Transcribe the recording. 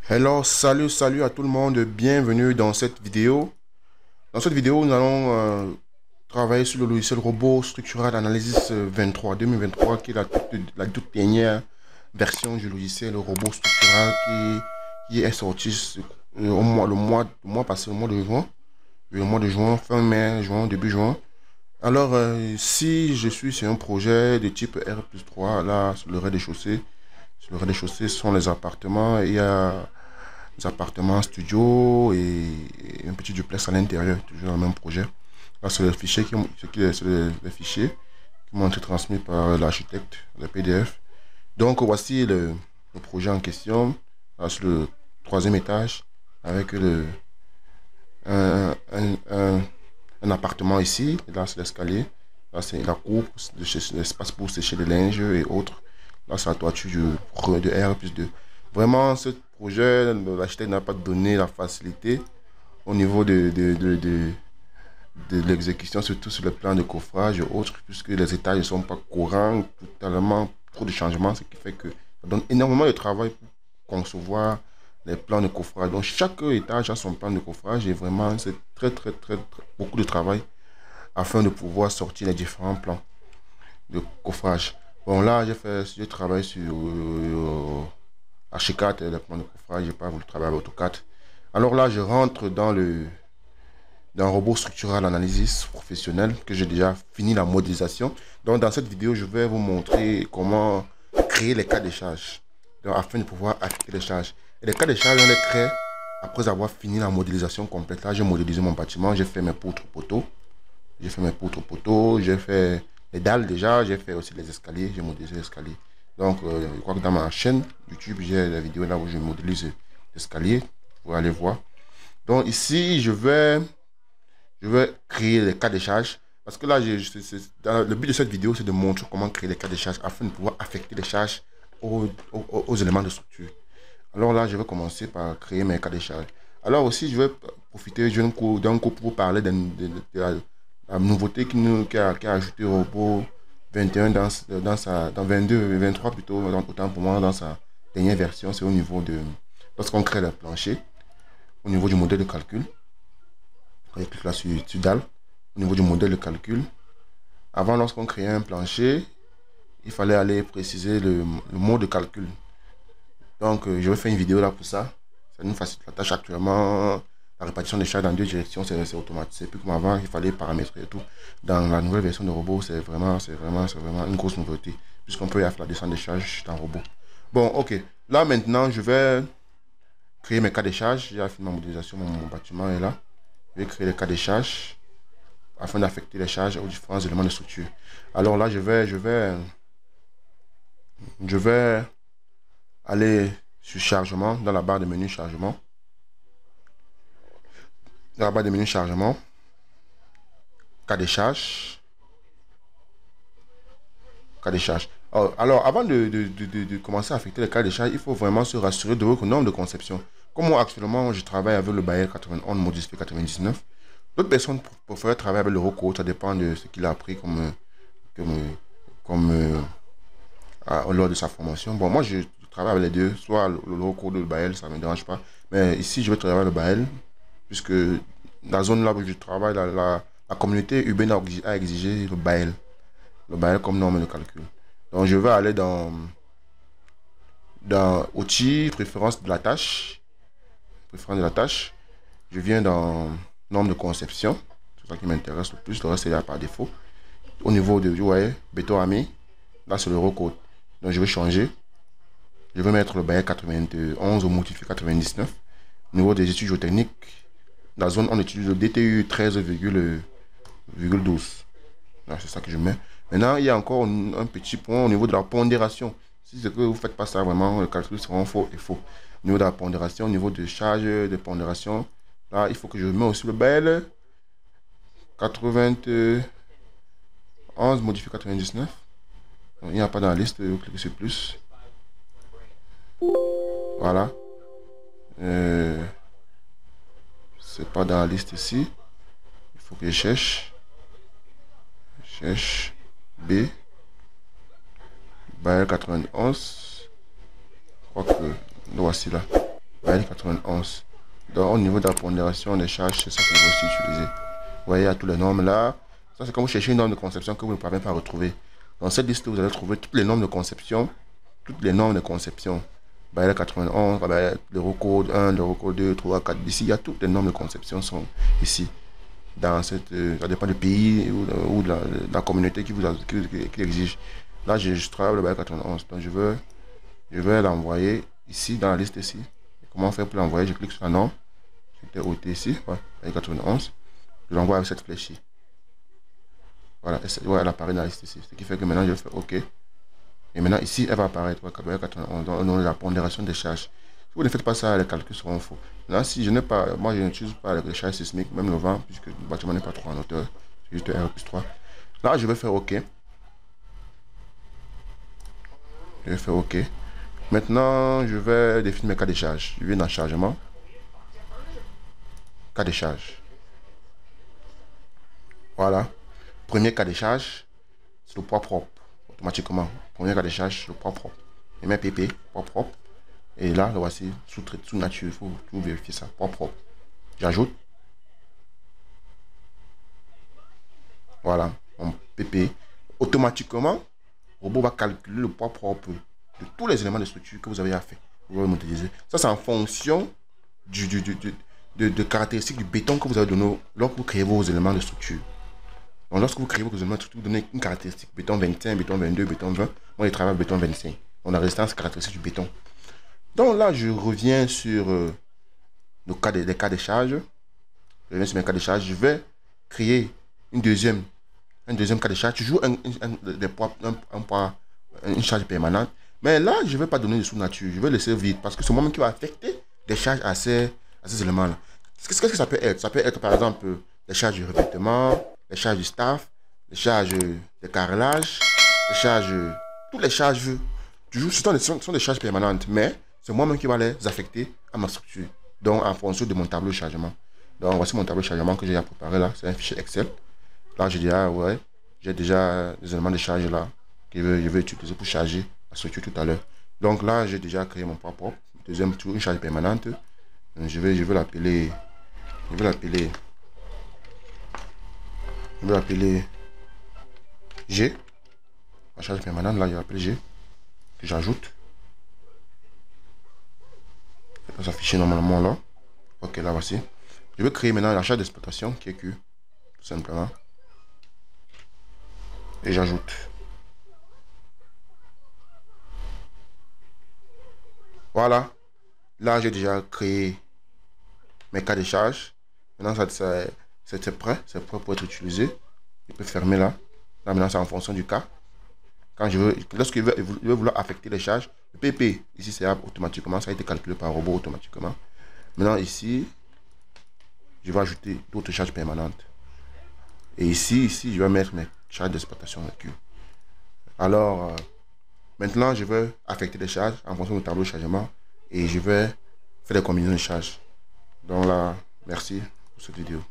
Hello, salut à tout le monde, bienvenue dans cette vidéo. Dans cette vidéo, nous allons travailler sur le logiciel robot structural Analysis 23 2023, qui est la toute dernière version du logiciel robot structural qui est sorti le mois passé, le mois de juin, fin mai, juin, début juin. Alors, si je suis sur un projet de type R+3, là, sur le rez-de-chaussée, ce sont les appartements. Il y a des appartements studio et un petit duplex à l'intérieur, toujours dans le même projet. Là, c'est le fichier c'est le fichier qui m'ont été transmis par l'architecte, le PDF. Donc, voici le projet en question. Là, sur le troisième étage, avec un, un- un- un appartement ici. Là, c'est l'escalier. Là, c'est la cour, l'espace pour sécher les linges et autres. Là, c'est la toiture de R+2. Vraiment, ce projet, l'architecte n'a pas donné la facilité au niveau de l'exécution, surtout sur le plan de coffrage et autres, puisque les étages ne sont pas courants, totalement trop de changements, ce qui fait que ça donne énormément de travail pour concevoir les plans de coffrage. Donc, chaque étage a son plan de coffrage et vraiment, c'est très beaucoup de travail afin de pouvoir sortir les différents plans de coffrage. Bon, là, je travaille sur Archicad, le plan de coffrage, j'ai pas voulu travailler avec AutoCAD. Alors là, je rentre dans un robot structural analysis professionnel que j'ai déjà fini la modélisation. Donc, dans cette vidéo, je vais vous montrer comment créer les cas de charge, donc, afin de pouvoir affecter les charges. Et les cas de charge, on les crée après avoir fini la modélisation complète. Là, j'ai modélisé mon bâtiment, j'ai fait mes poutres poteaux. J'ai fait les dalles déjà, j'ai fait aussi les escaliers, j'ai modélisé l'escalier. Donc, je crois que dans ma chaîne YouTube, j'ai la vidéo là où je modélise l'escalier pour aller voir. Donc, ici, je vais créer les cas de charge. Parce que là, le but de cette vidéo, c'est de montrer comment créer les cas de charge afin de pouvoir affecter les charges aux éléments de structure. Alors là, je vais commencer par créer mes cas de charge. Alors aussi, je vais profiter d'un coup pour vous parler de la nouveauté qui a ajouté au robot 21 dans 22 et 23 plutôt, autant pour moi, dans sa dernière version. C'est au niveau de, lorsqu'on crée le plancher, au niveau du modèle de calcul. On clique là sur DAL, au niveau du modèle de calcul. Avant, lorsqu'on créait un plancher, il fallait aller préciser le mode de calcul. Donc, je vais faire une vidéo là pour ça. Ça nous facilite la tâche actuellement. La répartition des charges dans deux directions, c'est automatisé. Puis comme avant, il fallait paramétrer et tout. Dans la nouvelle version de robot, c'est vraiment une grosse nouveauté. Puisqu'on peut y faire la descente des charges dans le robot. Bon, ok. Là, maintenant, je vais créer mes cas de charge. J'ai fini ma modélisation, mon bâtiment est là. Je vais créer les cas de charge afin d'affecter les charges aux différents éléments de structure. Alors là, je vais aller sur chargement, dans la barre de menu chargement. Dans la barre de menu chargement, cas de charge, cas de charge. Alors, avant de commencer à affecter les cas de charge, il faut vraiment se rassurer de votre norme de conception. Comme moi, actuellement, je travaille avec le Bayer 91 modifié 99. D'autres personnes préfèrent travailler avec le Rocode, ça dépend de ce qu'il a appris comme, comme lors de sa formation. Bon, moi, je travaille avec les deux, soit le Rocode ou le Bayer, ça ne me dérange pas. Mais ici, je vais travailler avec le Bayer, puisque la zone là où je travaille, la communauté urbaine a exigé le Bayer comme norme de calcul. Donc, je vais aller dans outils, préférence de la tâche. Préférence de la tâche. Je viens dans norme de conception. C'est ça qui m'intéresse le plus. Le reste, c'est là par défaut. Au niveau de, vous voyez, béton ami. Là, c'est le recode. Donc, je vais changer. Je vais mettre le Bayer 91 au modifié 99. Au niveau des études géotechniques, la zone, on utilise le DTU 13,12. C'est ça que je mets. Maintenant, il y a encore un petit point au niveau de la pondération. Si c'est que vous ne faites pas ça, vraiment, le calcul sera faux et faux. Au niveau de la pondération, au niveau de charge de pondération, là, il faut que je mette aussi le bel 91 modifié 99. Donc, il n'y a pas dans la liste, vous cliquez sur plus. Voilà. C'est pas dans la liste ici. Il faut que je cherche. Cherche B. Bayer 91. Je crois que le voici là. 91. Donc au niveau de la pondération des charges, c'est ça que je vais aussi utiliser. Vous voyez, il y a tous les normes là. Ça, c'est quand vous cherchez une norme de conception que vous ne parvenez pas à retrouver. Dans cette liste, vous allez trouver toutes les normes de conception. Toutes les normes de conception. Bah, 91, bah, l'Eurocode 1, l'Eurocode 2, 3, 4. Ici, il y a toutes les normes de conception sont ici. Dans cette, ça dépend du pays ou de la communauté qui exige. Là, je travaille le 91. Donc, je vais l'envoyer ici, dans la liste ici. Comment faire pour l'envoyer? Je clique sur la norme. C'était OT ici, ouais, 91. Je l'envoie avec cette flèche-ci. Voilà, elle apparaît dans la liste ici. Ce qui fait que maintenant, je fais OK. Et maintenant, ici, elle va apparaître, 91, dans la pondération des charges. Si vous ne faites pas ça, les calculs seront faux. Là, si je n'ai pas, moi, je n'utilise pas les charges sismiques, même le vent, puisque le bâtiment n'est pas trop en hauteur. C'est juste R+3. Là, je vais faire OK. Je vais faire OK. Maintenant, je vais définir mes cas de charge. Je vais dans chargement. Cas de charge. Voilà. Premier cas de charge, c'est le poids propre. Automatiquement. Premier cas de charge, le poids propre. Je mets PP, poids propre. Et là, le voici, sous nature. Il faut tout vérifier ça. Poids propre. J'ajoute. Voilà. Mon PP. Automatiquement, le robot va calculer le poids propre de tous les éléments de structure que vous avez à faire. Vous allez modéliser. Ça, c'est en fonction de caractéristiques du béton que vous avez donné lorsque vous créez vos éléments de structure. Donc, lorsque vous créez vos éléments de structure, vous donnez une caractéristique. Béton 25, béton 22, béton 20. Moi, je travaille avec béton 25. On a résistance caractéristique du béton. Donc là, je reviens sur les cas de charge. Je reviens sur mes cas de charge. Je vais créer un deuxième cas de charge. Toujours une charge permanente. Mais là, je ne vais pas donner de sous-nature. Je vais laisser vide parce que c'est moi-même qui va affecter des charges à ces éléments-là. Qu'est-ce que ça peut être? Ça peut être par exemple les charges de revêtement, les charges du staff, les charges de carrelage, les charges, toutes les charges. Toujours, ce sont des charges permanentes, mais c'est moi-même qui va les affecter à ma structure. Donc, en fonction de mon tableau de chargement. Donc, voici mon tableau de chargement que j'ai préparé là. C'est un fichier Excel. Là, j'ai déjà des éléments de charge là que je vais utiliser pour charger la structure tout à l'heure. Donc là, j'ai déjà créé mon poids propre. Deuxième tour, une charge permanente. Donc, je vais l'appeler G. La charge permanente, là, je vais l'appeler G. Que j'ajoute. Ça va s'afficher normalement là. Ok, là, voici. Je vais créer maintenant la charge d'exploitation qui est Q. Tout simplement. Et j'ajoute. Voilà. Là, j'ai déjà créé mes cas de charge. Maintenant, c'est prêt. C'est prêt pour être utilisé. Je peux fermer là. Là, maintenant, c'est en fonction du cas. Lorsqu'il veut vouloir affecter les charges, le PP, ici, c'est automatiquement. Ça a été calculé par robot automatiquement. Maintenant, ici, je vais ajouter d'autres charges permanentes. Et ici, je vais mettre mes charges d'exploitation Q. Alors, maintenant, je vais affecter les charges en fonction du tableau de chargement et je vais faire des combinaisons de charges. Donc là, merci pour cette vidéo.